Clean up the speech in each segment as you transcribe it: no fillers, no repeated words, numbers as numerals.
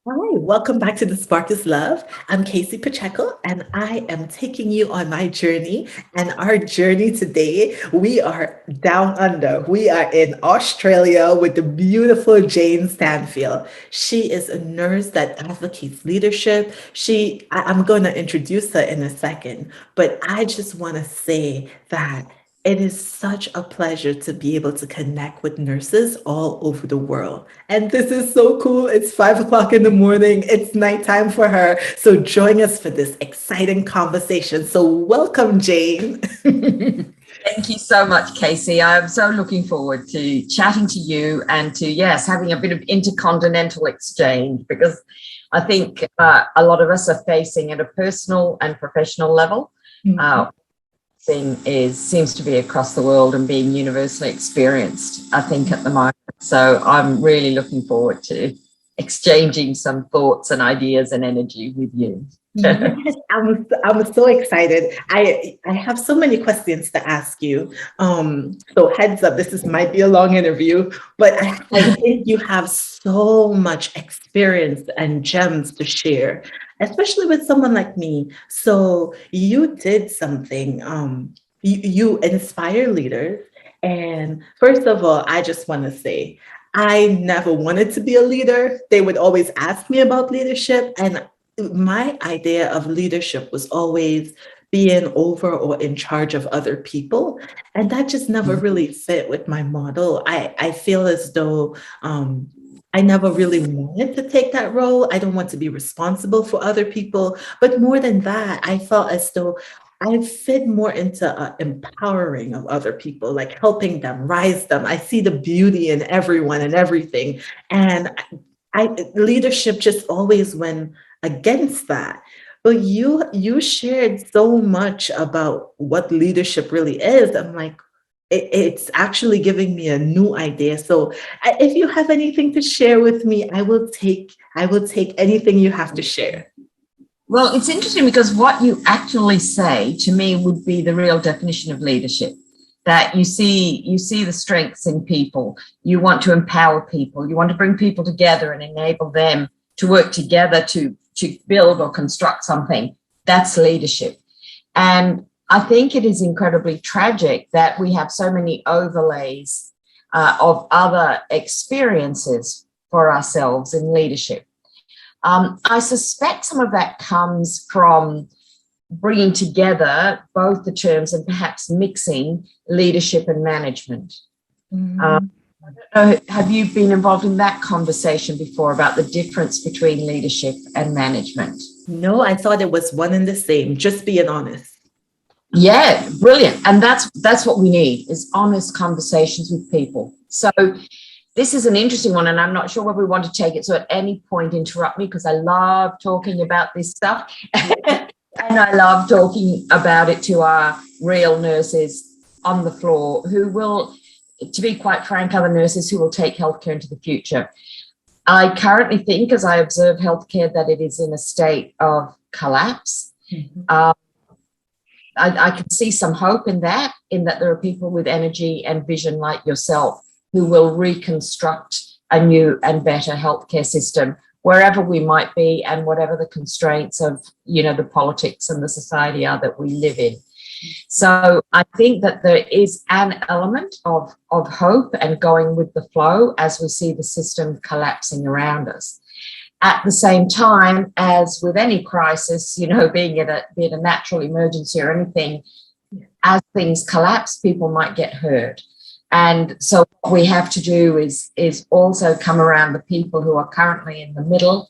Hi, welcome back to The Spark is Love. I'm Kasey Pacheco, and I am taking you on my journey. And our journey today, we are down under. We are in Australia with the beautiful Jane Stanfield. She is a nurse that advocates leadership. I'm going to introduce her in a second, but I just want to say that it is such a pleasure to be able to connect with nurses all over the world. And this is so cool. It's 5 o'clock in the morning. It's nighttime for her. So join us for this exciting conversation. So welcome, Jane. Thank you so much, Kasey. I'm so looking forward to chatting to you and to, yes, having a bit of intercontinental exchange because I think a lot of us are facing at a personal and professional level. Thing seems to be across the world and being universally experienced, I think, at the moment. So I'm really looking forward to exchanging some thoughts and ideas and energy with you. Yes, I'm so excited. I have so many questions to ask you. So heads up, might be a long interview, but I think you have so much experience and gems to share, especially with someone like me. So you did something. You inspire leaders, and first of all, I just want to say. I never wanted to be a leader. They would always ask me about leadership, and my idea of leadership was always being over or in charge of other people. And that just never really fit with my model. I feel as though I never really wanted to take that role. I don't want to be responsible for other people. But more than that, I felt as though I fit more into empowering of other people, like helping them, rise them. I see the beauty in everyone and everything. And leadership just always went against that. But you shared so much about what leadership really is. I'm like, it's actually giving me a new idea. So if you have anything to share with me, I will take anything you have to share. Well, it's interesting because what you actually say to me would be the real definition of leadership. That you see the strengths in people. You want to empower people. You want to bring people together and enable them to work together to build or construct something. That's leadership. And I think it is incredibly tragic that we have so many overlays of other experiences for ourselves in leadership. I suspect some of that comes from bringing together both the terms and perhaps mixing leadership and management. Mhm. Have you been involved in that conversation before about the difference between leadership and management? No, I thought it was one and the same, just being honest. Yeah, brilliant. And that's what we need is honest conversations with people. So this is an interesting one, and I'm not sure where we want to take it. So at any point, interrupt me because I love talking about this stuff. And I love talking about it to our real nurses on the floor who will, to be quite frank, other nurses who will take healthcare into the future. I currently think, as I observe healthcare, that it is in a state of collapse. Mhm. I can see some hope in that there are people with energy and vision like yourself who will reconstruct a new and better healthcare system wherever we might be and whatever the constraints of, the politics and the society are that we live in. So I think that there is an element of hope and going with the flow as we see the system collapsing around us. At the same time, as with any crisis, be it a natural emergency or anything, as things collapse, people might get hurt. And so what we have to do is also come around the people who are currently in the middle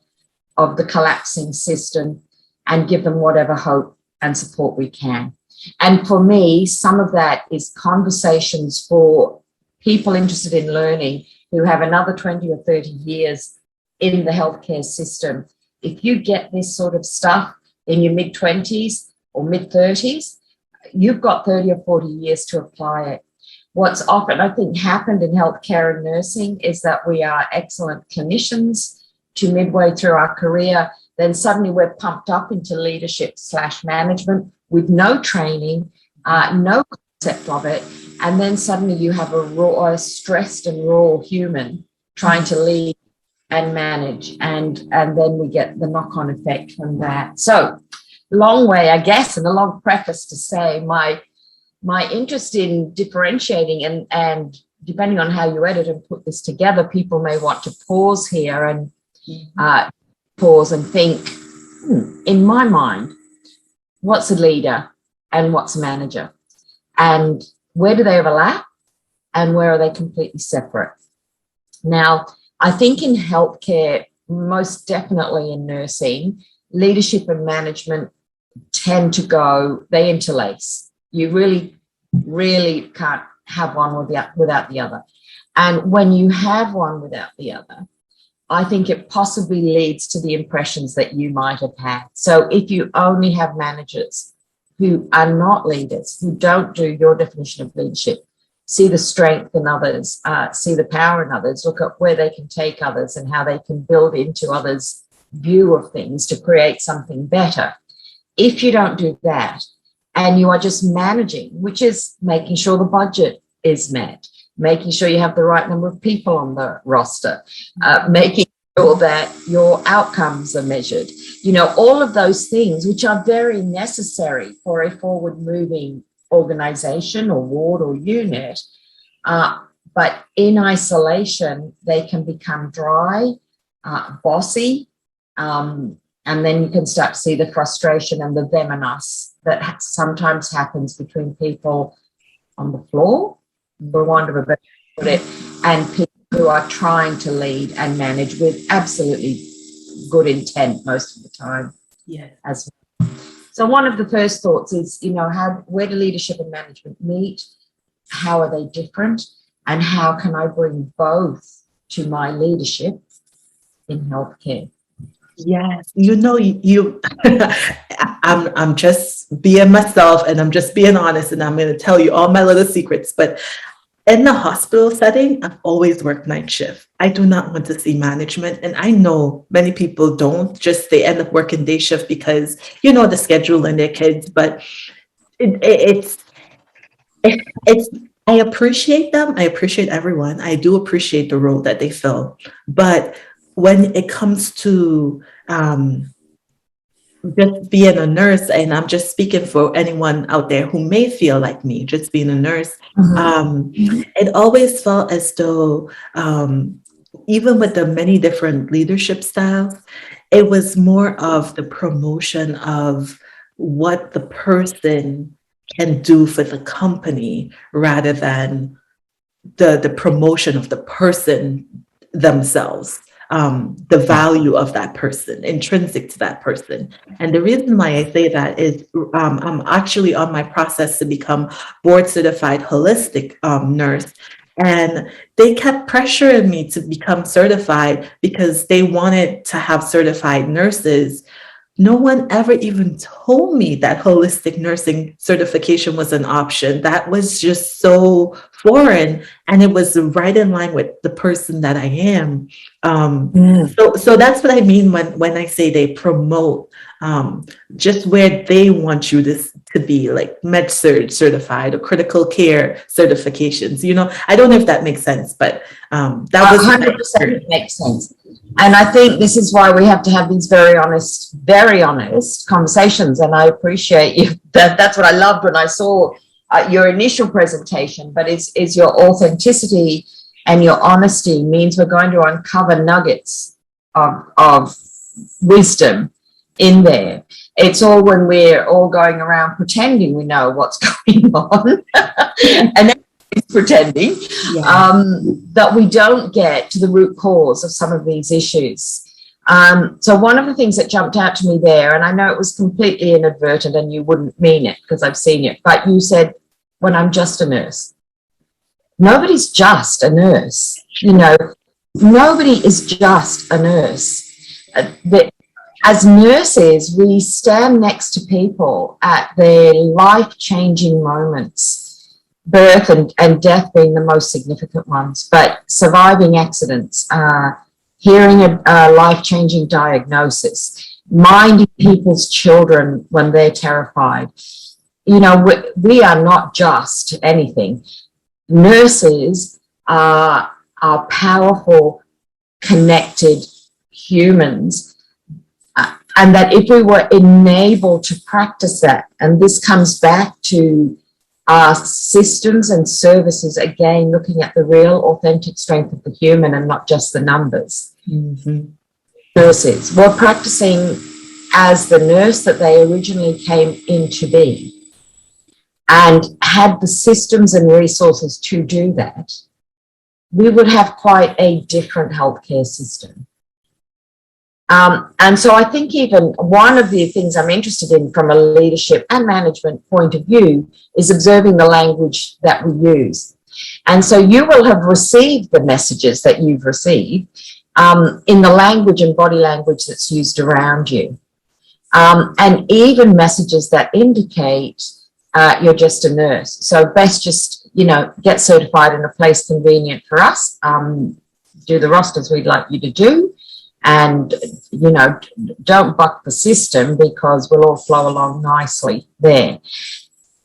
of the collapsing system and give them whatever hope and support we can. And for me, some of that is conversations for people interested in learning who have another 20 or 30 years in the healthcare system. If you get this sort of stuff in your mid-20s or mid-30s, you've got 30 or 40 years to apply it. What's often, I think, happened in healthcare and nursing is that we are excellent clinicians to midway through our career. Then suddenly we're pumped up into leadership/management with no training, no concept of it. And then suddenly you have a stressed and raw human trying to lead and manage, and then we get the knock-on effect from that. So long way, I guess, and a long preface to say my interest in differentiating, and depending on how you edit and put this together, people may want to pause here and pause and think, in my mind, what's a leader and what's a manager? And where do they overlap and where are they completely separate? Now, I think in healthcare, most definitely in nursing, leadership and management tend to go, they interlace. You really, really can't have one without the other. And when you have one without the other, I think it possibly leads to the impressions that you might have had. So if you only have managers who are not leaders, who don't do your definition of leadership, see the strength in others, see the power in others, look at where they can take others and how they can build into others' view of things to create something better. If you don't do that, and you are just managing, which is making sure the budget is met, making sure you have the right number of people on the roster, making sure that your outcomes are measured, all of those things which are very necessary for a forward-moving organization or ward or unit, but in isolation, they can become dry, bossy, and then you can start to see the frustration and the them and us that sometimes happens between people on the floor, for want of a better put it, and people who are trying to lead and manage with absolutely good intent most of the time. Yeah. As well. So one of the first thoughts is, where do leadership and management meet? How are they different? And how can I bring both to my leadership in healthcare? Yes, I'm just being myself and I'm just being honest, and I'm going to tell you all my little secrets. But in the hospital setting, I've always worked night shift. I do not want to see management, and I know many people don't. Just they end up working day shift because the schedule and their kids. But it's I appreciate them. I appreciate everyone. I do appreciate the role that they fill, but when it comes to just being a nurse, and I'm just speaking for anyone out there who may feel like me, just being a nurse, it always felt as though, even with the many different leadership styles, it was more of the promotion of what the person can do for the company rather than the promotion of the person themselves. The value of that person, intrinsic to that person. And the reason why I say that is I'm actually on my process to become board certified holistic nurse. And they kept pressuring me to become certified because they wanted to have certified nurses. No one ever even told me that holistic nursing certification was an option. That was just so foreign, and it was right in line with the person that I am. So that's what I mean when I say they promote just where they want you to be, like med-surg certified or critical care certifications. I don't know if that makes sense, but that was 100% makes sense. And I think this is why we have to have these very honest conversations. And I appreciate you. That's what I loved when I saw your initial presentation, but is your authenticity and your honesty means we're going to uncover nuggets of wisdom in there. It's all when we're all going around pretending we know what's going on and then pretending that we don't get to the root cause of some of these issues. So one of the things that jumped out to me there, and I know it was completely inadvertent and you wouldn't mean it because I've seen it, but you said, when I'm just a nurse. Nobody's just a nurse. Nobody is just a nurse. As nurses, we stand next to people at their life-changing moments, birth and death being the most significant ones, but surviving accidents, hearing a life-changing diagnosis, minding people's children when they're terrified. We are not just anything. Nurses are powerful connected humans, and that if we were enabled to practice that, and this comes back to our systems and services, again, looking at the real authentic strength of the human and not just the numbers. Nurses were practicing as the nurse that they originally came in to be, and had the systems and resources to do that, we would have quite a different healthcare system. And so I think even one of the things I'm interested in from a leadership and management point of view is observing the language that we use. And so you will have received the messages that you've received in the language and body language that's used around you. And even messages that indicate you're just a nurse. So best just, get certified in a place convenient for us, do the rosters we'd like you to do, and, don't buck the system, because we'll all flow along nicely there.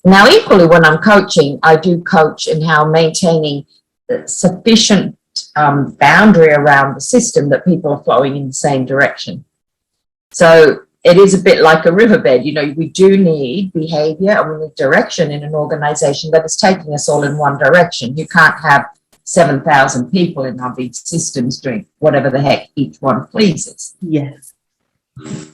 Now, equally, when I'm coaching, I do coach in how maintaining sufficient boundary around the system that people are flowing in the same direction. So it is a bit like a riverbed. We do need behavior and we need direction in an organization that is taking us all in one direction. You can't have 7,000 people in our big systems doing whatever the heck each one pleases. Yes.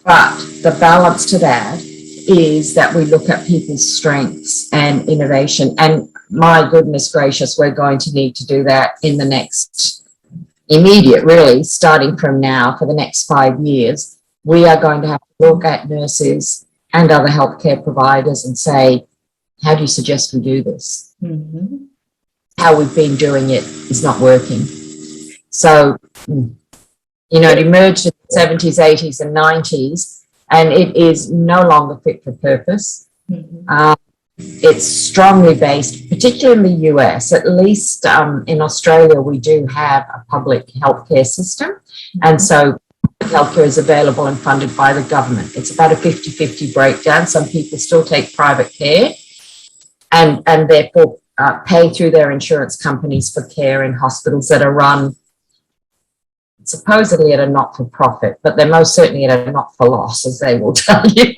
But the balance to that is that we look at people's strengths and innovation. And my goodness gracious, we're going to need to do that in the next immediate, really, starting from now for the next 5 years. We are going to have to look at nurses and other healthcare providers and say, how do you suggest we do this? Mm-hmm. How we've been doing it is not working. So, it emerged in the 70s, 80s and 90s, and it is no longer fit for purpose. Mm-hmm. It's strongly based, particularly in the US. At least in Australia, we do have a public healthcare system. Mm-hmm. And so healthcare is available and funded by the government. It's about a 50-50 breakdown. Some people still take private care and therefore pay through their insurance companies for care in hospitals that are run supposedly at a not-for-profit, but they're most certainly at a not-for-loss, as they will tell you.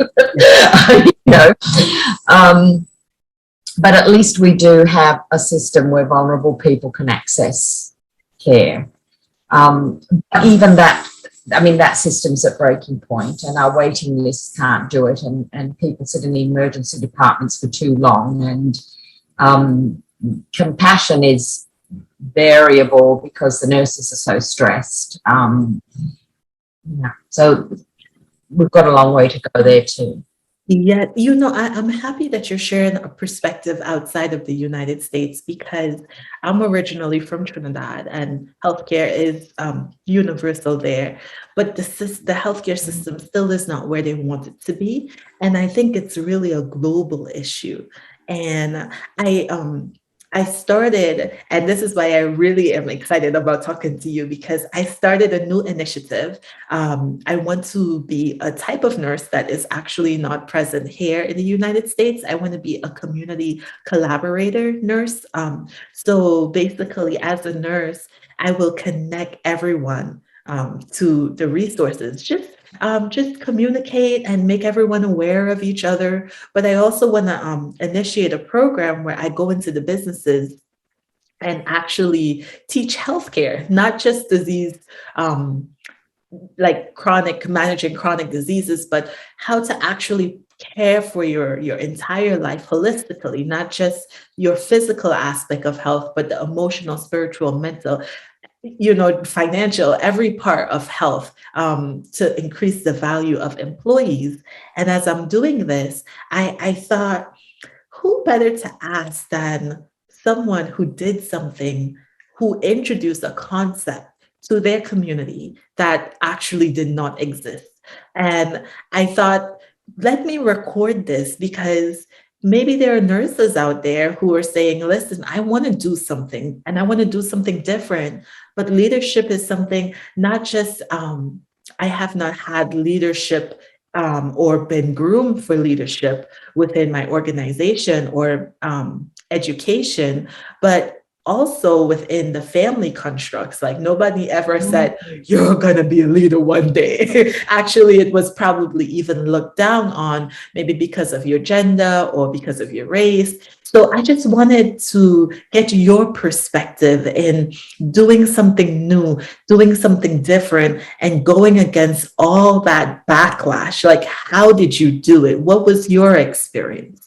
But at least we do have a system where vulnerable people can access care. Even that, that system's at breaking point, and our waiting lists can't do it, and people sit in the emergency departments for too long, and compassion is variable because the nurses are so stressed. So we've got a long way to go there too. Yeah, I'm happy that you're sharing a perspective outside of the United States, because I'm originally from Trinidad and healthcare is universal there, but the healthcare system still is not where they want it to be. And I think it's really a global issue. And I started, and this is why I really am excited about talking to you, because I started a new initiative. I want to be a type of nurse that is actually not present here in the United States. I want to be a community collaborator nurse. So basically, as a nurse, I will connect everyone to the resources, just communicate and make everyone aware of each other. But I also want to initiate a program where I go into the businesses and actually teach healthcare, not just disease, like managing chronic diseases, but how to actually care for your entire life holistically, not just your physical aspect of health, but the emotional, spiritual, mental, financial, every part of health, to increase the value of employees. And as I'm doing this, I thought, who better to ask than someone who did something, who introduced a concept to their community that actually did not exist. And I thought, let me record this, because maybe there are nurses out there who are saying, listen, I want to do something and I want to do something different. But leadership is something, not just, I have not had leadership or been groomed for leadership within my organization or education, but also within the family constructs. Like nobody ever said, you're going to be a leader one day. Actually, it was probably even looked down on, maybe because of your gender or because of your race. So I just wanted to get your perspective in doing something new, doing something different, and going against all that backlash. Like, how did you do it? What was your experience?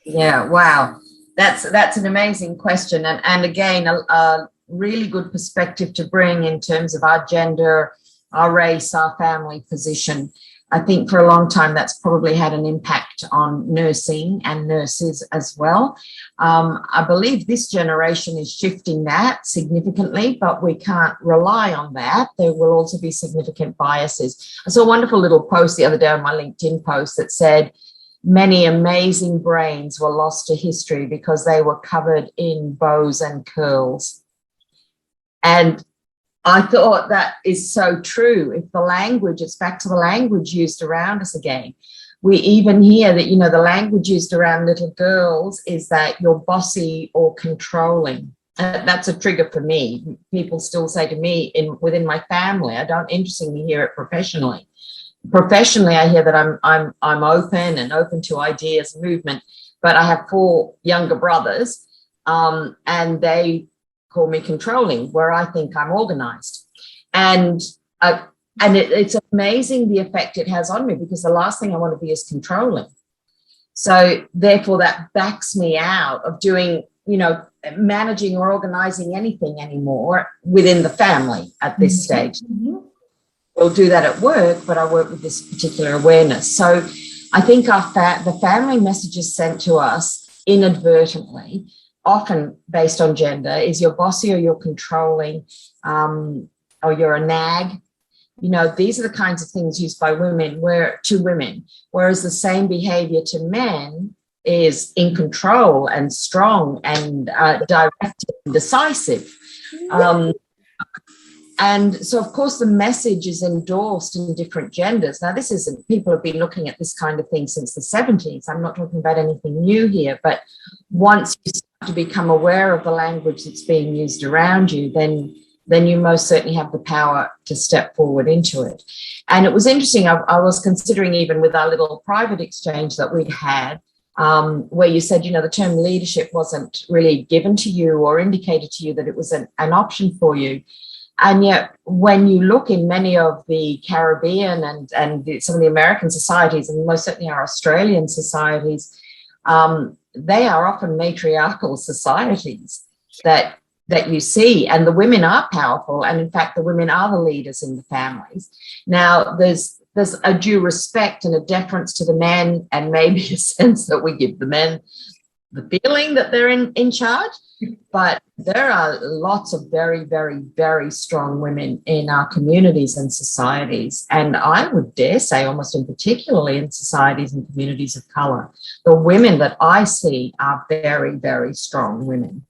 Yeah, wow. That's an amazing question. And again, a really good perspective to bring in terms of our gender, our race, our family position. I think for a long time that's probably had an impact on nursing and nurses as well. I believe this generation is shifting that significantly, but we can't rely on that. There will also be significant biases. I saw a wonderful little post the other day on my LinkedIn post that said, many amazing brains were lost to history because they were covered in bows and curls. And I thought that is so true. If the language, it's back to the language used around us again. We even hear that, you know, the language used around little girls is that you're bossy or controlling. That's a trigger for me. People still say to me within my family, I don't interestingly hear it professionally. Professionally, I hear that I'm open to ideas and movement, but I have 4 younger brothers, and they call me controlling, where I think I'm organized. And it's amazing the effect it has on me, because the last thing I want to be is controlling. So therefore that backs me out of doing, you know, managing or organizing anything anymore within the family at this stage. We'll do that at work, but I work with this particular awareness. So I think the family messages sent to us inadvertently, often based on gender, is you're bossy or you're controlling, or you're a nag. You know, these are the kinds of things used by women to women, whereas the same behavior to men is in control and strong and directed and decisive. And so, of course, the message is endorsed in different genders. Now, this isn't, people have been looking at this kind of thing since the 70s. I'm not talking about anything new here, but once you start to become aware of the language that's being used around you, then you most certainly have the power to step forward into it. And it was interesting, I was considering, even with our little private exchange that we'd had, where you said, you know, the term leadership wasn't really given to you or indicated to you that it was an option for you. And yet, when you look in many of the Caribbean and some of the American societies, and most certainly our Australian societies, they are often matriarchal societies that you see, and the women are powerful, and in fact, the women are the leaders in the families. Now, there's a due respect and a deference to the men, and maybe a sense that we give the men the feeling that they're in charge. But there are lots of very, very, very strong women in our communities and societies. And I would dare say, almost in particularly in societies and communities of colour, the women that I see are very, very strong women.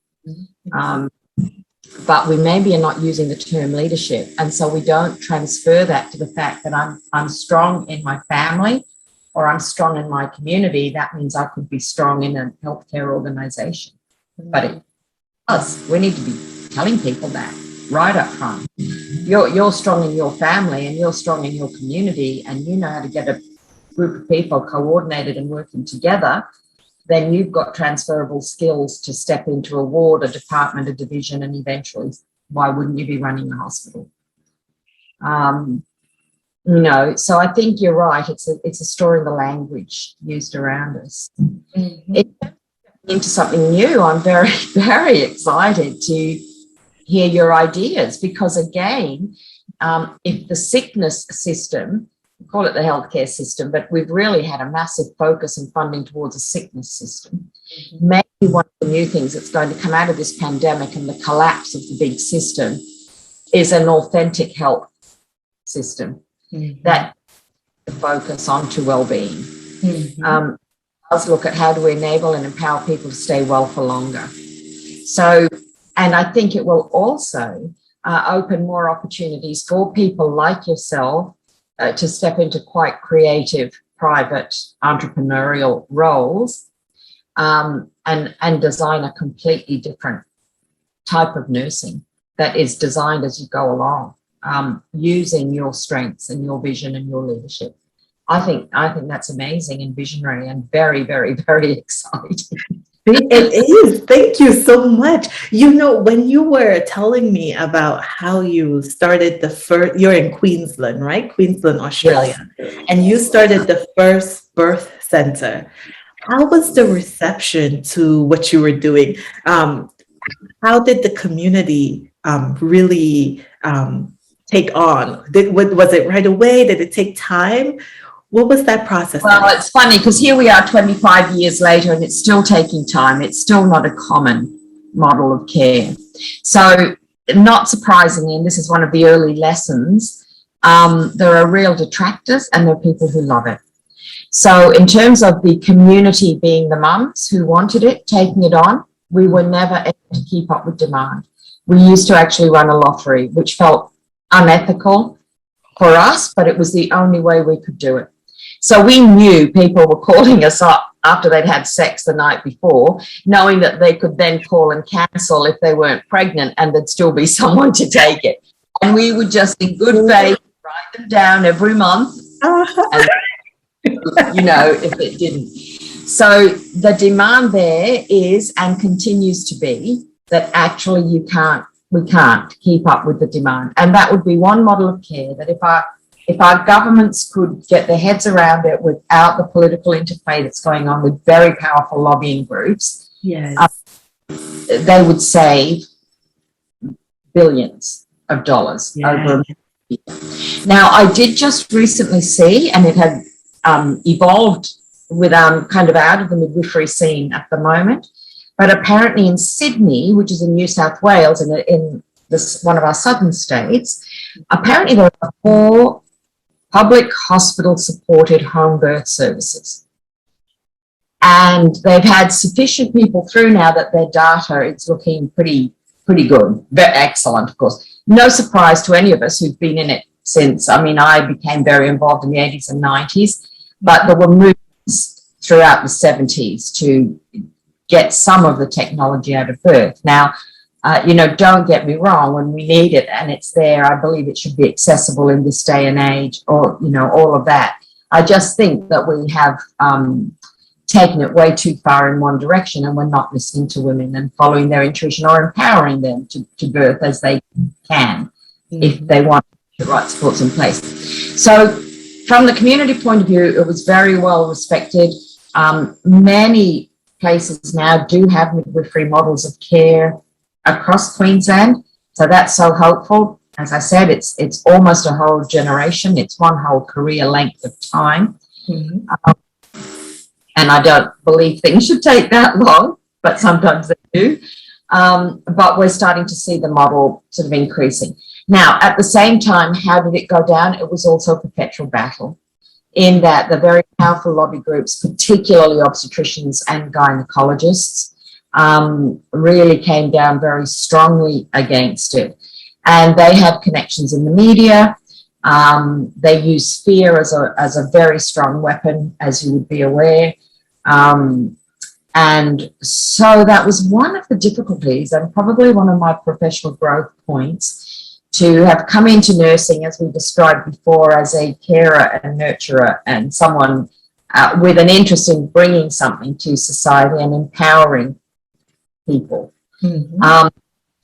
But we maybe are not using the term leadership. And so we don't transfer that to the fact that I'm strong in my family or I'm strong in my community. That means I could be strong in a healthcare organisation. But it does. We need to be telling people that right up front. You're strong in your family and you're strong in your community, and you know how to get a group of people coordinated and working together. Then you've got transferable skills to step into a ward, a department, a division, and eventually, why wouldn't you be running a hospital? You know, so I think you're right. It's a story of the language used around us. Into something new, I'm very, very excited to hear your ideas, because again, if the sickness system, we call it the healthcare system, but we've really had a massive focus and funding towards a sickness system. Maybe one of the new things that's going to come out of this pandemic and the collapse of the big system is an authentic health system that focus onto well-being. Let's look at how do we enable and empower people to stay well for longer. So, and I think it will also open more opportunities for people like yourself to step into quite creative, private, entrepreneurial roles and design a completely different type of nursing that is designed as you go along, using your strengths and your vision and your leadership. I think that's amazing and visionary and very, very, very exciting. It is. Thank you so much. You know, when you were telling me about how you started the first, you're in Queensland, right? Queensland, Australia. Yes. And you started the first birth center. How was the reception to what you were doing? How did the community really take on? Was it right away? Did it take time? What was that process Well, like? it's funny because here we are 25 years later and it's still taking time. It's still not a common model of care. So not surprisingly, and this is one of the early lessons, there are real detractors and there are people who love it. So in terms of the community being the mums who wanted it, taking it on, we were never able to keep up with demand. We used to actually run a lottery, which felt unethical for us, but it was the only way we could do it. So we knew people were calling us up after they'd had sex the night before, knowing that they could then call and cancel if they weren't pregnant and there'd still be someone to take it. And we would just, in good faith, write them down every month, and, you know, if it didn't. So the demand there is and continues to be that actually we can't keep up with the demand. And that would be one model of care that if our governments could get their heads around it without the political interplay that's going on with very powerful lobbying groups, Yes. They would save billions of dollars over. Now, I did just recently see, and it had evolved with kind of out of the midwifery scene at the moment, but apparently in Sydney, which is in New South Wales, in this one of our southern states, apparently there are 4 public hospital-supported home birth services. And they've had sufficient people through now that their data is looking pretty good. Very excellent, of course. No surprise to any of us who've been in it since. I mean, I became very involved in the 80s and 90s, but there were movements throughout the 70s to get some of the technology out of birth. Now, you know, don't get me wrong, when we need it and it's there, I believe it should be accessible in this day and age, or, you know, all of that. I just think that we have taken it way too far in one direction and we're not listening to women and following their intuition or empowering them to birth as they can, if they want the right supports in place. So from the community point of view, it was very well respected. Many places now do have midwifery models of care across Queensland, so that's so hopeful. As I said, it's almost a whole generation. It's one whole career length of time. And I don't believe things should take that long, but sometimes they do. But we're starting to see the model sort of increasing. Now, at the same time, how did it go down? It was also a perpetual battle, in that the very powerful lobby groups, particularly obstetricians and gynecologists, really came down very strongly against it. And they have connections in the media. They use fear as a very strong weapon, as you would be aware. And so that was one of the difficulties and probably one of my professional growth points, to have come into nursing, as we described before, as a carer and nurturer and someone with an interest in bringing something to society and empowering people. To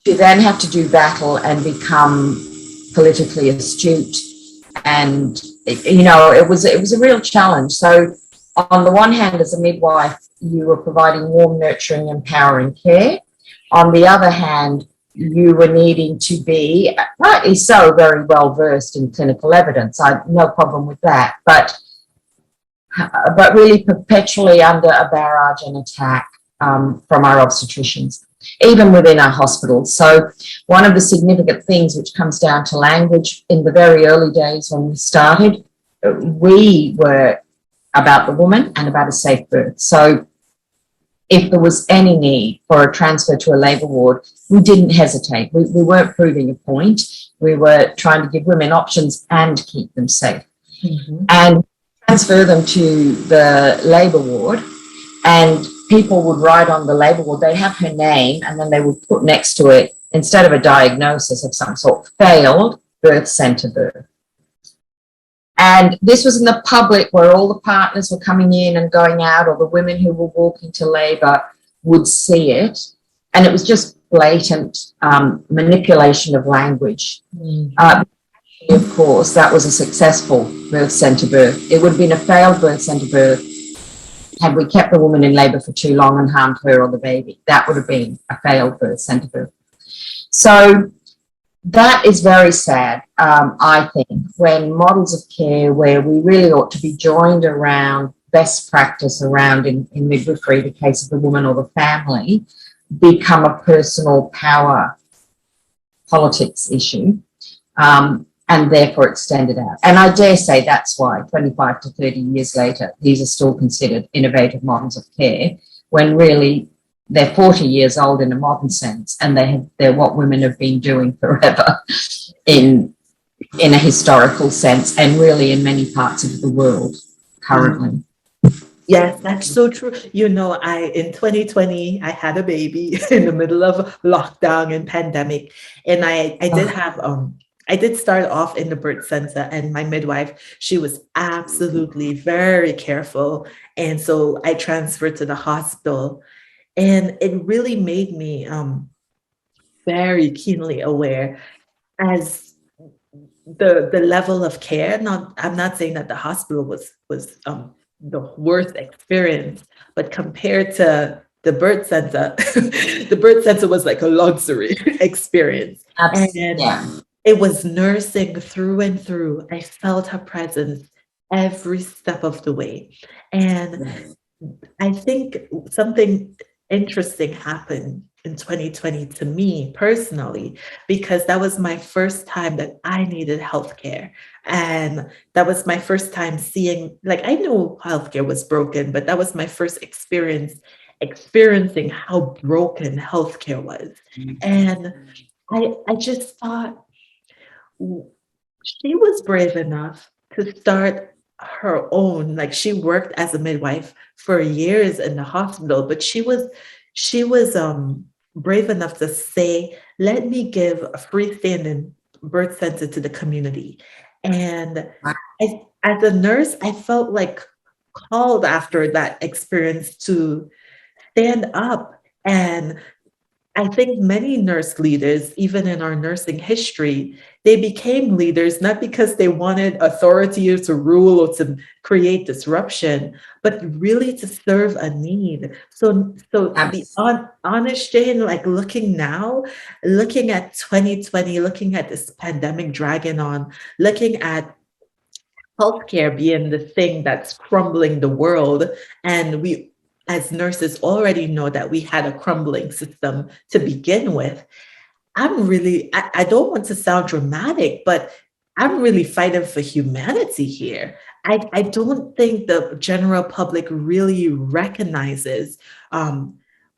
then have to do battle and become politically astute, and you know, it was a real challenge. So on the one hand, as a midwife, you were providing warm, nurturing, empowering care. On the other hand, you were needing to be, rightly so, very well versed in clinical evidence. I had no problem with that, but really perpetually under a barrage and attack from our obstetricians, even within our hospitals. So one of the significant things which comes down to language, in the very early days when we started, we were about the woman and about a safe birth. So if there was any need for a transfer to a labour ward, we didn't hesitate. We weren't proving a point. We were trying to give women options and keep them safe. And transfer them to the labour ward, and people would write on the label, well, they have her name, and then they would put next to it, instead of a diagnosis of some sort, failed birth centre birth. And this was in the public, where all the partners were coming in and going out, or the women who were walking to labour would see it. And it was just blatant manipulation of language. Of course, that was a successful birth centre birth. It would have been a failed birth centre birth had we kept the woman in labour for too long and harmed her or the baby. That would have been a failed birth centre birth. So that is very sad, I think, when models of care, where we really ought to be joined around best practice around in midwifery, the case of the woman or the family, become a personal power politics issue, and therefore extended out. And I dare say that's why 25 to 30 years later, these are still considered innovative models of care, when really they're 40 years old in a modern sense, and they're what women have been doing forever in a historical sense, and really in many parts of the world currently. Yes, that's so true. You know, in 2020, I had a baby in the middle of lockdown and pandemic, and I did start off in the birth center, and my midwife, she was absolutely very careful, and so I transferred to the hospital, and it really made me very keenly aware as the level of care. I'm not saying that the hospital was the worst experience, but compared to the birth center, the birth center was like a luxury experience. And it was nursing through and through. I felt her presence every step of the way. And I think something interesting happened in 2020 to me personally, because that was my first time that I needed healthcare. And that was my first time seeing, like, I knew healthcare was broken, but that was my first experiencing how broken healthcare was. And I just thought, she was brave enough to start her own, like, she worked as a midwife for years in the hospital, but she was brave enough to say, let me give a freestanding birth center to the community. And as a nurse, I felt like called after that experience to stand up. And I think many nurse leaders, even in our nursing history, they became leaders not because they wanted authority to rule or to create disruption, but really to serve a need. So to be honest, Jane, like, looking now, looking at 2020, looking at this pandemic dragging on, looking at healthcare being the thing that's crumbling the world, and we as nurses already know that we had a crumbling system to begin with. I don't want to sound dramatic, but I'm really fighting for humanity here. I don't think the general public really recognizes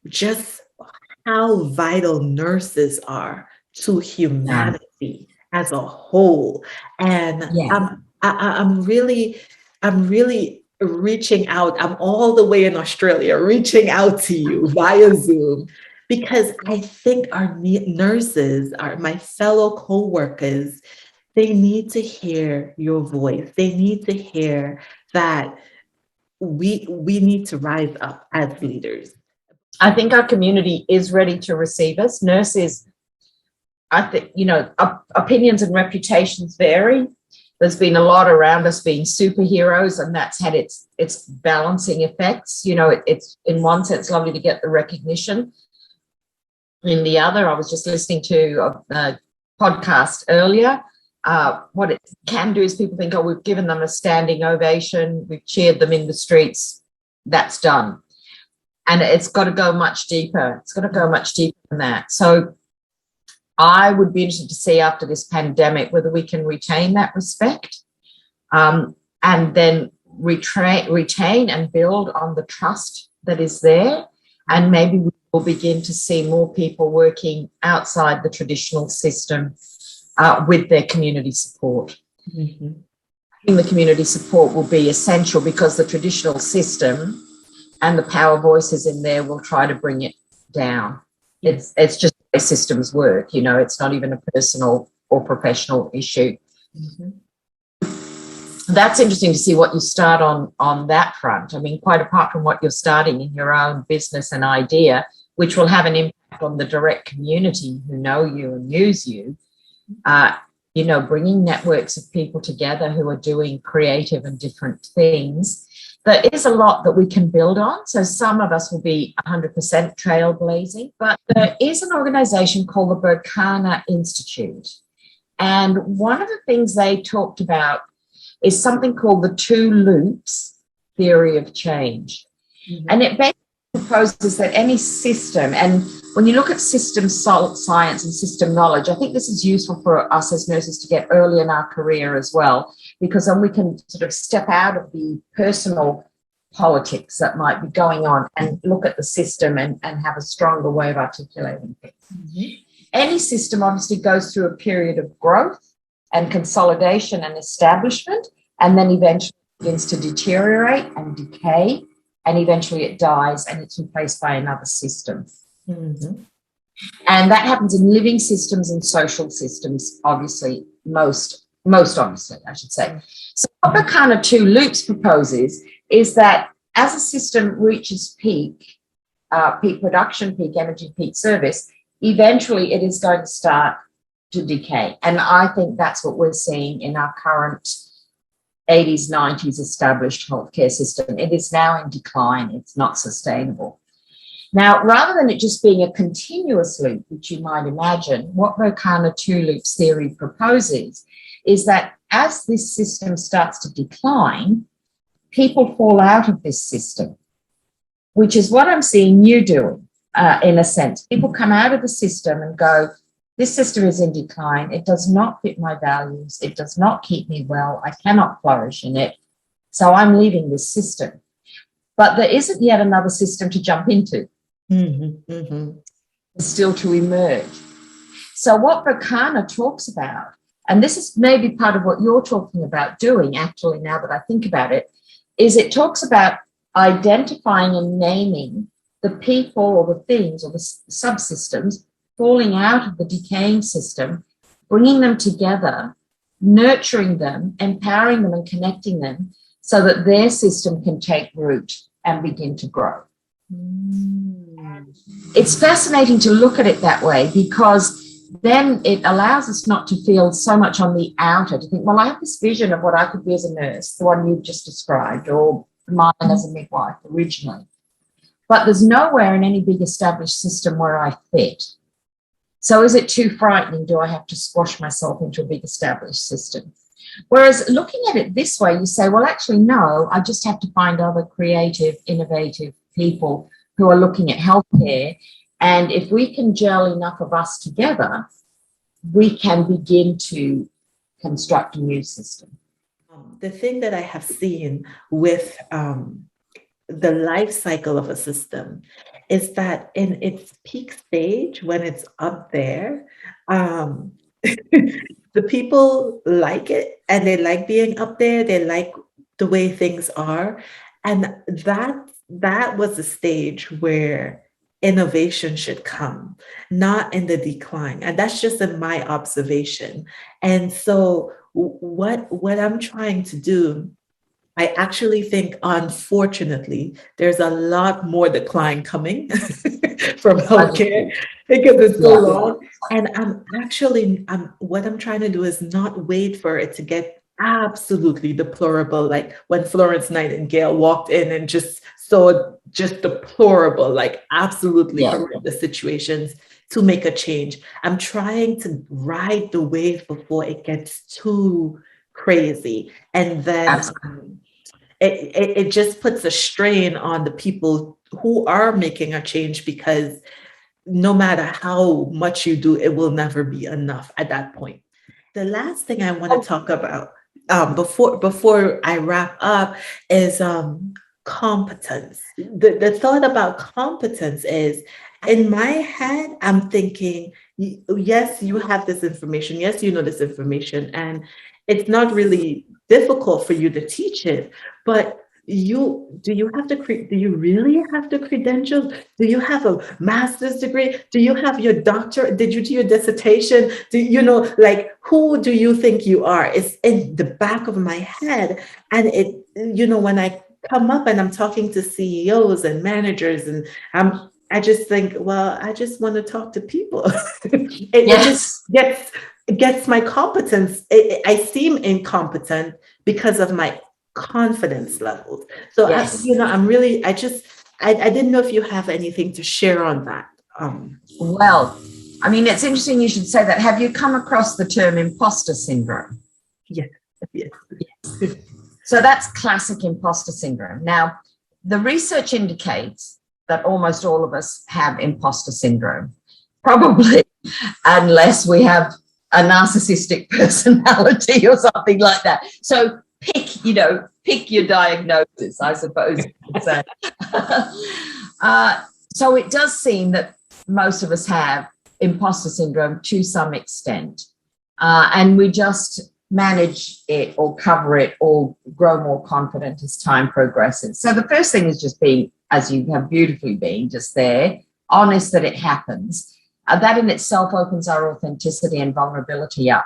just how vital nurses are to humanity as a whole. And I'm really reaching out. I'm all the way in Australia, reaching out to you via Zoom, because I think our nurses, my fellow co-workers, they need to hear your voice. They need to hear that we need to rise up as leaders. I think our community is ready to receive us. Nurses, I think, opinions and reputations vary. There's been a lot around us being superheroes, and that's had its balancing effects. It's in one sense lovely to get the recognition. In the other, I was just listening to a podcast earlier. What it can do is people think, oh, we've given them a standing ovation, we've cheered them in the streets, that's done. And it's got to go much deeper. It's got to go much deeper than that. So I would be interested to see after this pandemic whether we can retain that respect, and then retain and build on the trust that is there. And maybe we will begin to see more people working outside the traditional system with their community support. Mm-hmm. I think the community support will be essential, because the traditional system and the power voices in there will try to bring it down. It's just the way systems work, you know, it's not even a personal or professional issue. Mhm. That's interesting to see what you start on that front. I mean, quite apart from what you're starting in your own business and idea, which will have an impact on the direct community who know you and use you, you know, bringing networks of people together who are doing creative and different things. There is a lot that we can build on. So some of us will be 100% trailblazing, but there is an organization called the Berkana Institute. And one of the things they talked about is something called the 2 loops theory of change. Mm-hmm. And it basically proposes that any system, and when you look at system science and system knowledge, I think this is useful for us as nurses to get early in our career as well, because then we can sort of step out of the personal politics that might be going on and look at the system and have a stronger way of articulating things. Mm-hmm. Any system obviously goes through a period of growth and consolidation and establishment, and then eventually begins to deteriorate and decay, and eventually it dies and it's replaced by another system. Mm-hmm. And that happens in living systems and social systems, obviously, most obviously, I should say. So what Berkana 2 loops proposes is that as a system reaches peak production, peak energy, peak service, eventually it is going to start to decay. And I think that's what we're seeing in our current 80s, 90s established healthcare system. It is now in decline. It's not sustainable. Now, rather than it just being a continuous loop, which you might imagine, what Berkana 2 loops theory proposes is that as this system starts to decline, people fall out of this system, which is what I'm seeing you doing, in a sense. People come out of the system and go, this system is in decline. It does not fit my values. It does not keep me well. I cannot flourish in it. So I'm leaving this system. But there isn't yet another system to jump into. Mm-hmm. Mm-hmm. Still to emerge. So what Berkana talks about, and this is maybe part of what you're talking about doing, actually, now that I think about it, is it talks about identifying and naming the people or the things or the subsystems falling out of the decaying system, bringing them together, nurturing them, empowering them and connecting them so that their system can take root and begin to grow. It's fascinating to look at it that way, because then it allows us not to feel so much on the outer, to think, well, I have this vision of what I could be as a nurse, the one you've just described, or mine as a midwife originally. But there's nowhere in any big established system where I fit. So is it too frightening? Do I have to squash myself into a big established system? Whereas looking at it this way, you say, well, actually, no, I just have to find other creative, innovative people who are looking at healthcare. And if we can gel enough of us together, we can begin to construct a new system. The thing that I have seen with the life cycle of a system is that in its peak stage, when it's up there, the people like it and they like being up there. They like the way things are. And that was the stage where innovation should come, not in the decline. And that's just in my observation. And so what I'm trying to do, I actually think, unfortunately, there's a lot more decline coming from healthcare because it's so long. And what I'm trying to do is not wait for it to get absolutely deplorable, like when Florence Nightingale walked in and just saw just deplorable, like absolutely horrendous situations, to make a change. I'm trying to ride the wave before it gets too crazy. And then it just puts a strain on the people who are making a change, because no matter how much you do, it will never be enough at that point. The last thing I want to talk about before I wrap up is competence. The thought about competence is, in my head, I'm thinking, yes, you have this information. Yes, you know this information. And it's not really difficult for you to teach it, but do you have do you really have the credentials? Do you have a master's degree? Do you have your doctorate? Did you do your dissertation? Do you know, like, who do you think you are? It's in the back of my head. And it, when I come up and I'm talking to CEOs and managers, and I just think, well, I just want to talk to people. It just gets my competence. I seem incompetent because of my confidence levels. So, I'm really, I didn't know if you have anything to share on that. Well, I mean, it's interesting you should say that. Have you come across the term imposter syndrome? Yes. So that's classic imposter syndrome. Now, the research indicates that almost all of us have imposter syndrome, probably, unless we have a narcissistic personality or something like that. So pick your diagnosis, I suppose you could say. So it does seem that most of us have imposter syndrome to some extent, and we just manage it or cover it or grow more confident as time progresses. So the first thing is just being, as you have beautifully been, just there, honest that it happens. That in itself opens our authenticity and vulnerability up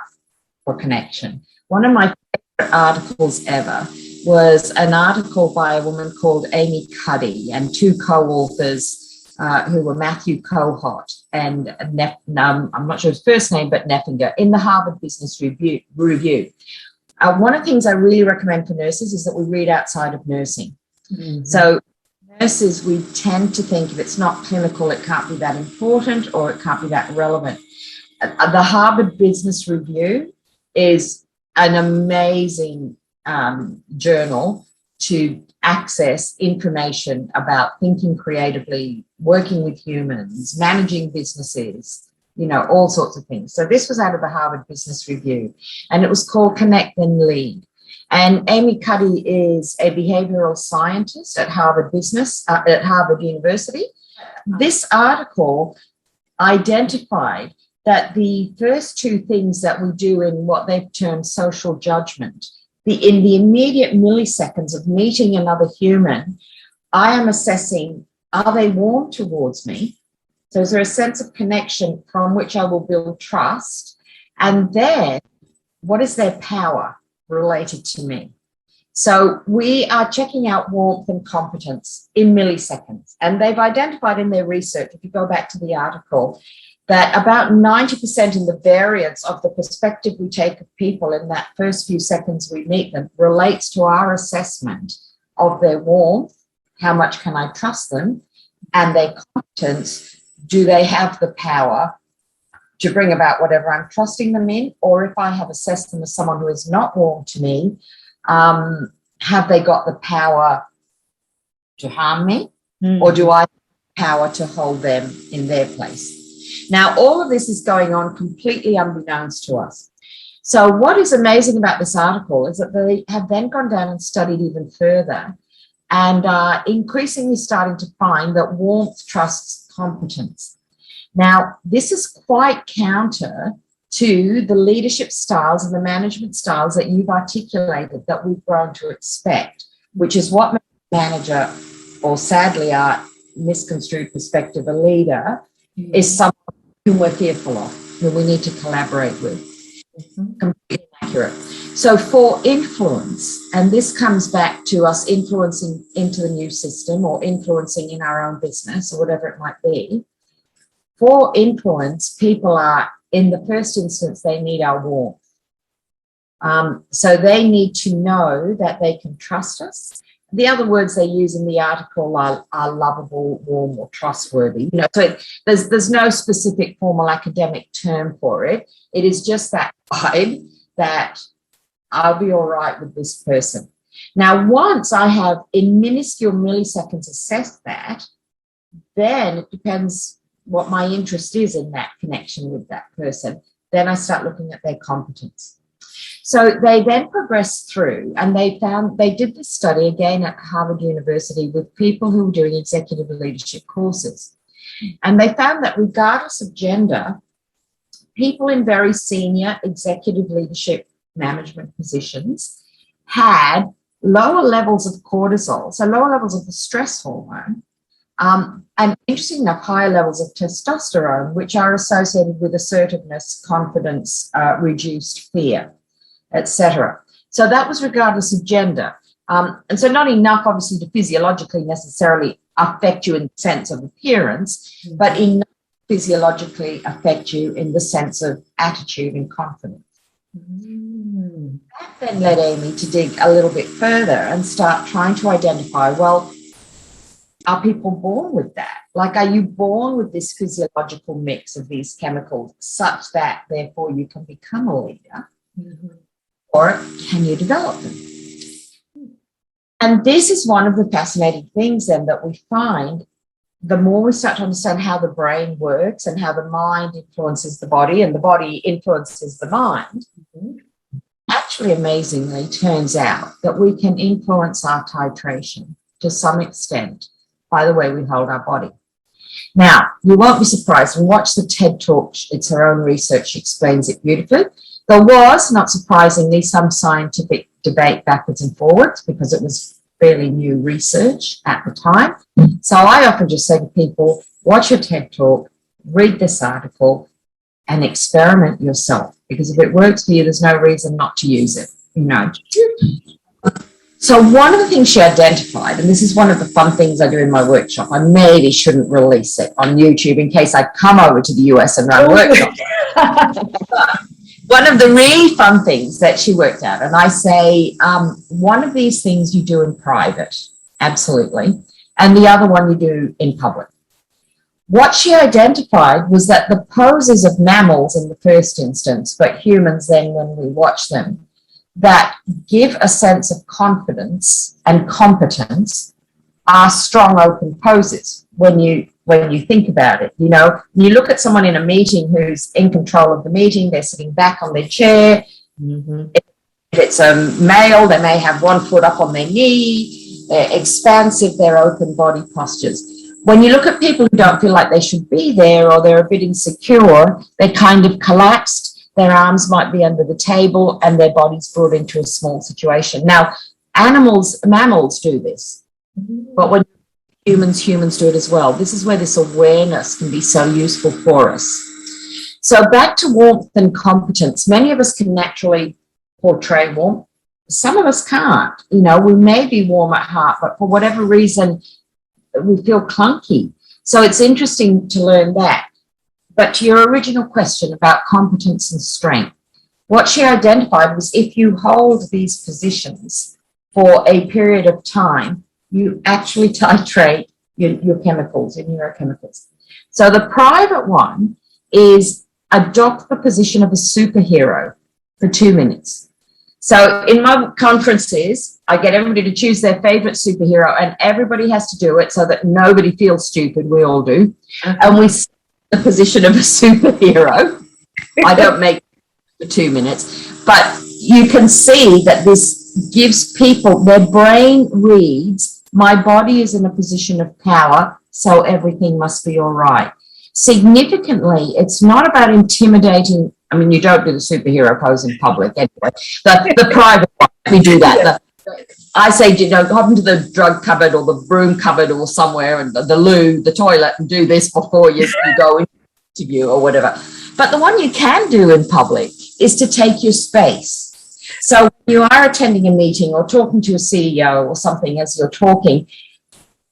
for connection. One of my favorite articles ever was an article by a woman called Amy Cuddy and two co-authors who were Matthew Kohut and I'm not sure his first name, but Neffinger, in the Harvard Business Review. One of the things I really recommend for nurses is that we read outside of nursing. Mm-hmm. So nurses, we tend to think if it's not clinical, it can't be that important or it can't be that relevant. The Harvard Business Review is an amazing journal to access information about thinking creatively, working with humans, managing businesses, all sorts of things. So this was out of the Harvard Business Review, and it was called Connect Then Lead. And Amy Cuddy is a behavioral scientist at Harvard University. This article identified that the first two things that we do in what they've termed social judgment, in the immediate milliseconds of meeting another human, I am assessing, are they warm towards me? So is there a sense of connection from which I will build trust? And then what is their power related to me? So we are checking out warmth and competence in milliseconds. And they've identified in their research, if you go back to the article, that about 90% in the variance of the perspective we take of people in that first few seconds we meet them relates to our assessment of their warmth, how much can I trust them, and their competence, do they have the power to bring about whatever I'm trusting them in, or if I have assessed them as someone who is not warm to me, have they got the power to harm me, or do I have the power to hold them in their place? Now, all of this is going on completely unbeknownst to us. So what is amazing about this article is that they have then gone down and studied even further and are increasingly starting to find that warmth trusts competence. Now, this is quite counter to the leadership styles and the management styles that you've articulated that we've grown to expect, which is what manager, or sadly our misconstrued perspective, a leader, is someone whom we're fearful of, who we need to collaborate with. Mm-hmm. Completely accurate. So for influence, and this comes back to us influencing into the new system or influencing in our own business or whatever it might be, for influence, people are, in the first instance, they need our warmth. So they need to know that they can trust us. The other words they use in the article are lovable, warm, or trustworthy. So there's no specific formal academic term for it. It is just that vibe that I'll be all right with this person. Now, once I have in minuscule milliseconds assessed that, then it depends what my interest is in that connection with that person. Then I start looking at their competence. So they then progressed through, and they did this study again at Harvard University with people who were doing executive leadership courses. And they found that regardless of gender, people in very senior executive leadership management positions had lower levels of cortisol, so lower levels of the stress hormone, and interesting enough, higher levels of testosterone, which are associated with assertiveness, confidence, reduced fear, etc. So that was regardless of gender. And so not enough, obviously, to physiologically necessarily affect you in the sense of appearance, but enough to physiologically affect you in the sense of attitude and confidence. That then led Amy to dig a little bit further and start trying to identify, well, are people born with that? Like, are you born with this physiological mix of these chemicals such that therefore you can become a leader? Or can you develop them? And this is one of the fascinating things then that we find the more we start to understand how the brain works and how the mind influences the body and the body influences the mind. Actually, amazingly, turns out that we can influence our titration to some extent by the way we hold our body. Now, you won't be surprised. When you watch the TED Talk, it's her own research, she explains it beautifully. There was, not surprisingly, some scientific debate backwards and forwards because it was fairly new research at the time. So I often just say to people, watch your TED Talk, read this article, and experiment yourself. Because if it works for you, there's no reason not to use it, you know. So one of the things she identified, and this is one of the fun things I do in my workshop, I maybe shouldn't release it on YouTube in case I come over to the US and run workshops. One of the really fun things that she worked out, and I say, one of these things you do in private, absolutely, and the other one you do in public. What she identified was that the poses of mammals in the first instance, but humans then when we watch them, that give a sense of confidence and competence are strong open poses when you think about it. You know, you look at someone in a meeting who's in control of the meeting, they're sitting back on their chair. If it's a male, they may have one foot up on their knee, they're expansive, they're open body postures. When you look at people who don't feel like they should be there or they're a bit insecure, they're kind of collapsed. Their arms might be under the table and their body's brought into a small situation. Now, mammals do this, but when humans do it as well. This is where this awareness can be so useful for us. So back to warmth and competence. Many of us can naturally portray warmth. Some of us can't. You know, we may be warm at heart, but for whatever reason, we feel clunky. So it's interesting to learn that. But to your original question about competence and strength, what she identified was if you hold these positions for a period of time, you actually titrate your chemicals, your neurochemicals. So the private one is adopt the position of a superhero for 2 minutes. So in my conferences, I get everybody to choose their favorite superhero and everybody has to do it so that nobody feels stupid. We all do. And we the position of a superhero. I don't make it for 2 minutes, but you can see that this gives people, their brain reads, my body is in a position of power, so everything must be all right. Significantly, it's not about intimidating. I mean, you don't do the superhero pose in public anyway. The private one, we do that. I say, you know, hop into the drug cupboard or the broom cupboard or somewhere and the loo, the toilet, and do this before you go into interview or whatever. But the one you can do in public is to take your space. So when you are attending a meeting or talking to a CEO or something as you're talking,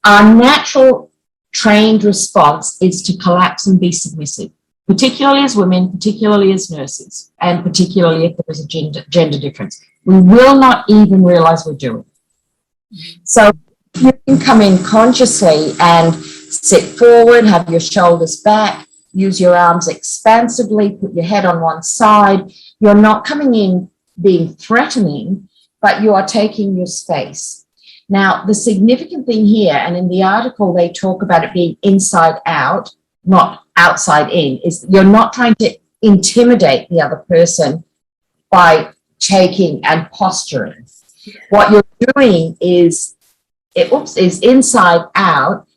our natural trained response is to collapse and be submissive, particularly as women, particularly as nurses, and particularly if there is a gender difference. We will not even realize we're doing it. So you can come in consciously and sit forward, have your shoulders back, use your arms expansively, put your head on one side. You're not coming in being threatening, but you are taking your space. Now, the significant thing here, and in the article they talk about it being inside out, not outside in, is you're not trying to intimidate the other person by taking and posturing. What you're doing is inside out.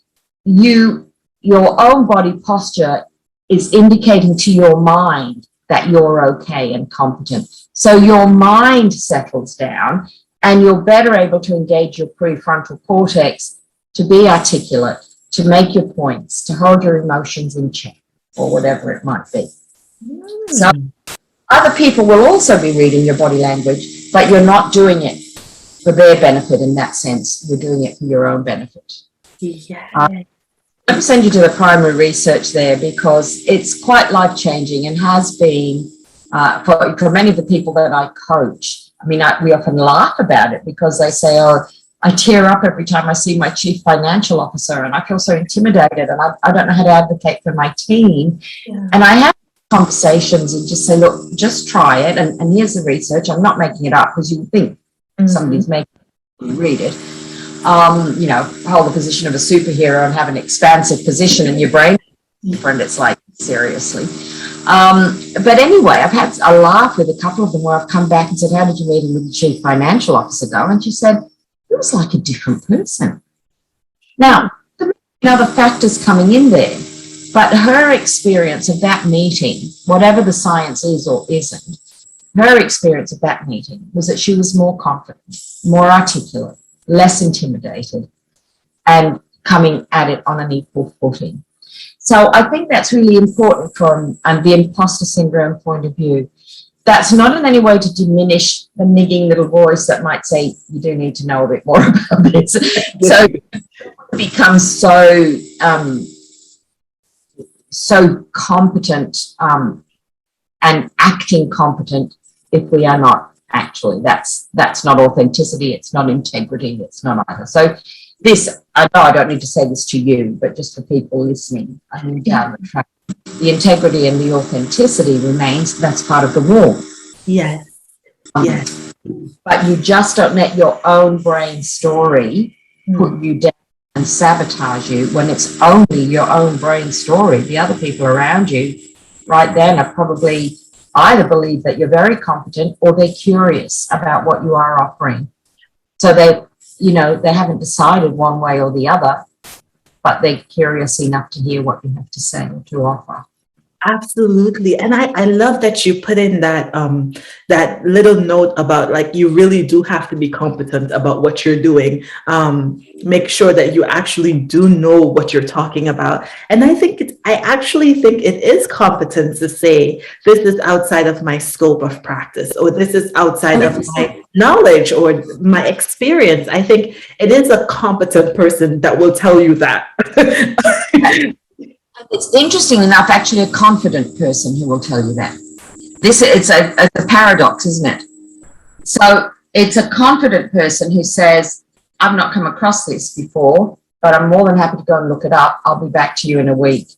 Your own body posture is indicating to your mind that you're okay and competent. So your mind settles down and you're better able to engage your prefrontal cortex to be articulate, to make your points, to hold your emotions in check, or whatever it might be. So other people will also be reading your body language, but you're not doing it for their benefit in that sense. You're doing it for your own benefit. Yeah. Let me send you to the primary research there, because it's quite life-changing and has been for many of the people that I coach. I mean, we often laugh about it because they say, oh, I tear up every time I see my chief financial officer and I feel so intimidated and I don't know how to advocate for my team. Yeah. And I have conversations and just say, look, just try it. And here's the research. I'm not making it up, because you would think somebody's making it, you read it. You know, hold the position of a superhero and have an expansive position in your brain. Friend, it's like, seriously. But anyway, I've had a laugh with a couple of them where I've come back and said, how did your meeting with the chief financial officer go? And she said, it was like a different person. Now, there may be other factors coming in there, but her experience of that meeting, whatever the science is or isn't, her experience of that meeting was that she was more confident, more articulate, less intimidated, and coming at it on an equal footing. So I think that's really important from the imposter syndrome point of view. That's not in any way to diminish the nigging little voice that might say, you do need to know a bit more about this. So it becomes so competent and acting competent if we are not actually. That's not authenticity, it's not integrity, it's not either. So this, I know I don't need to say this to you, but just for people listening, I mean, down the track, the integrity and the authenticity remains. That's part of the wall. Yes. Yes. But you just don't let your own brain story put you down and sabotage you when it's only your own brain story. The other people around you right then are probably either believe that you're very competent or they're curious about what you are offering. So they haven't decided one way or the other, but they're curious enough to hear what you have to say or to offer. Absolutely. And I love that you put in that that little note about, like, you really do have to be competent about what you're doing. Make sure that you actually do know what you're talking about. And I actually think it is competence to say, this is outside of my scope of practice, or this is outside of my knowledge or my experience. I think it is a competent person that will tell you that. It's interesting enough, actually, a confident person who will tell you that. It's a paradox, isn't it? So it's a confident person who says, I've not come across this before, but I'm more than happy to go and look it up. I'll be back to you in a week.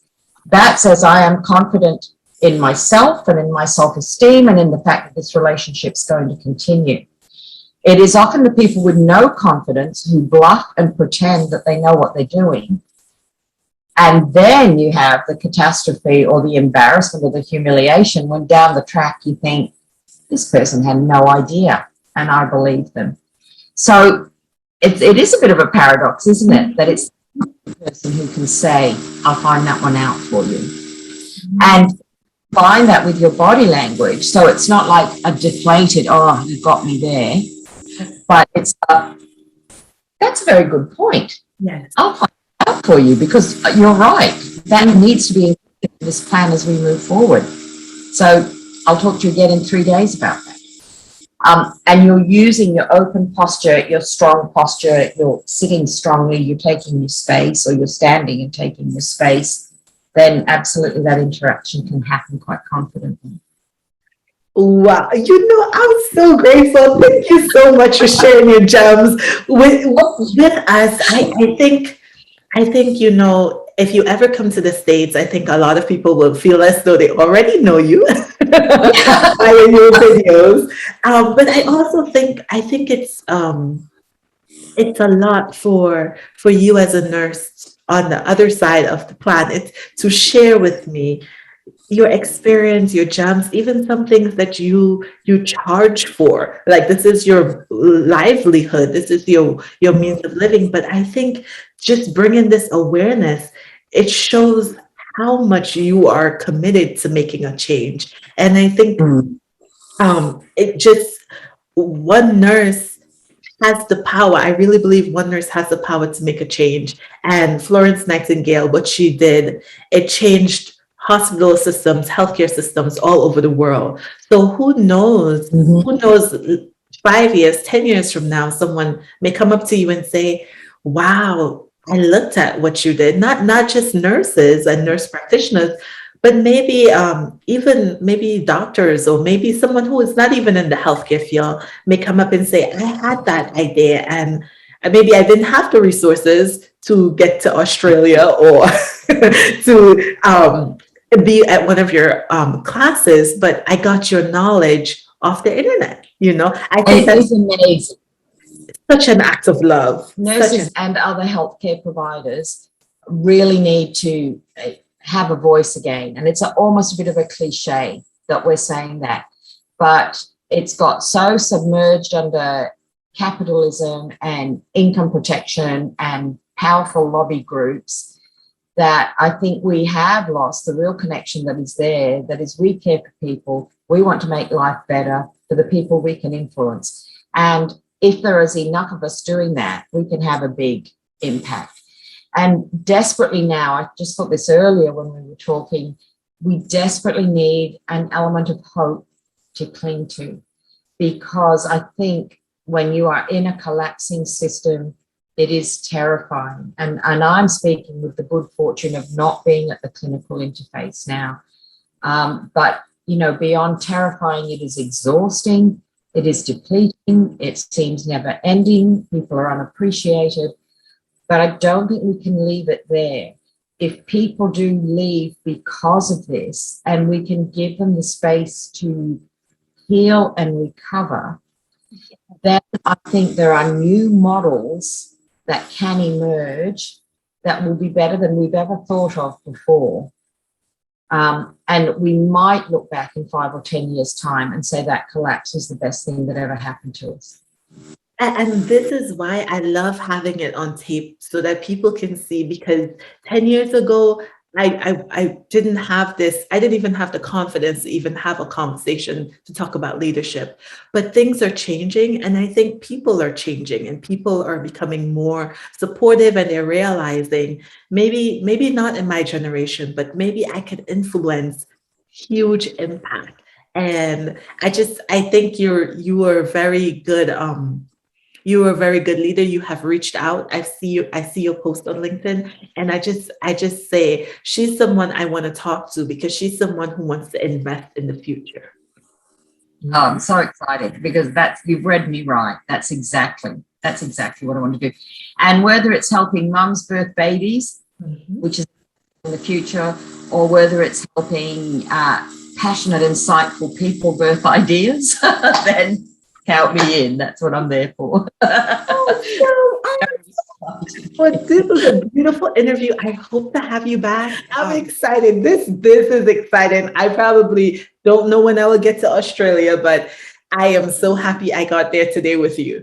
That says I am confident in myself and in my self-esteem and in the fact that this relationship's going to continue. It is often the people with no confidence who bluff and pretend that they know what they're doing. And then you have the catastrophe or the embarrassment or the humiliation when down the track you think, this person had no idea, and I believe them. So it is a bit of a paradox, isn't it? That it's the person who can say, I'll find that one out for you. And find that with your body language. So it's not like a deflated, oh, you got me there. But it's that's a very good point. Yes. I'll find out for you, because you're right. That needs to be in this plan as we move forward. So I'll talk to you again in 3 days about that. And you're using your open posture, your strong posture, you're sitting strongly, you're taking your space, or you're standing and taking your space, then absolutely that interaction can happen quite confidently. Wow, I'm so grateful. Thank you so much for sharing your gems with us. I think, if you ever come to the States, I think a lot of people will feel as though they already know you by your videos. But I also think it's a lot for you as a nurse on the other side of the planet to share with me your experience, your gems, even some things that you charge for. Like, this is your livelihood, this is your means of living. But I think just bringing this awareness, it shows how much you are committed to making a change. And I think it just, one nurse has the power. I really believe one nurse has the power to make a change. And Florence Nightingale, what she did, it changed hospital systems, healthcare systems all over the world. So who knows? Who knows? 5 years, 10 years from now, someone may come up to you and say, wow, I looked at what you did. Not just nurses and nurse practitioners, but maybe even maybe doctors, or maybe someone who is not even in the healthcare field may come up and say, I had that idea, and maybe I didn't have the resources to get to Australia or to be at one of your classes, but I got your knowledge off the internet. I think It that's is amazing. such an act of love. Nurses and other healthcare providers really need to have a voice again. And it's almost a bit of a cliche that we're saying that, but it's got so submerged under capitalism and income protection and powerful lobby groups that I think we have lost the real connection that is there, that is we care for people. We want to make life better for the people we can influence. And if there is enough of us doing that, we can have a big impact. And desperately now, I just thought this earlier when we were talking, we desperately need an element of hope to cling to, because I think when you are in a collapsing system, it is terrifying. And I'm speaking with the good fortune of not being at the clinical interface now. But, beyond terrifying, it is exhausting. It is depleting. It seems never ending. People are unappreciated. But I don't think we can leave it there. If people do leave because of this, and we can give them the space to heal and recover, then I think there are new models that can emerge that will be better than we've ever thought of before. And we might look back in 5 or 10 years' time and say that collapse was the best thing that ever happened to us. And this is why I love having it on tape so that people can see, because 10 years ago, I didn't have this, I didn't even have the confidence to even have a conversation to talk about leadership. But things are changing, and I think people are changing, and people are becoming more supportive, and they're realizing maybe not in my generation, but maybe I could influence huge impact. And I think you are very good. You are a very good leader. You have reached out. I see your post on LinkedIn, and I just say she's someone I want to talk to, because she's someone who wants to invest in the future. Oh, I'm so excited, because you've read me right. That's exactly what I want to do. And whether it's helping mums birth babies, which is in the future, or whether it's helping passionate, insightful people birth ideas, then count me in. That's what I'm there for. Well, this was a beautiful interview. I hope to have you back. I'm excited. This is exciting. I probably don't know when I will get to Australia, but I am so happy I got there today with you.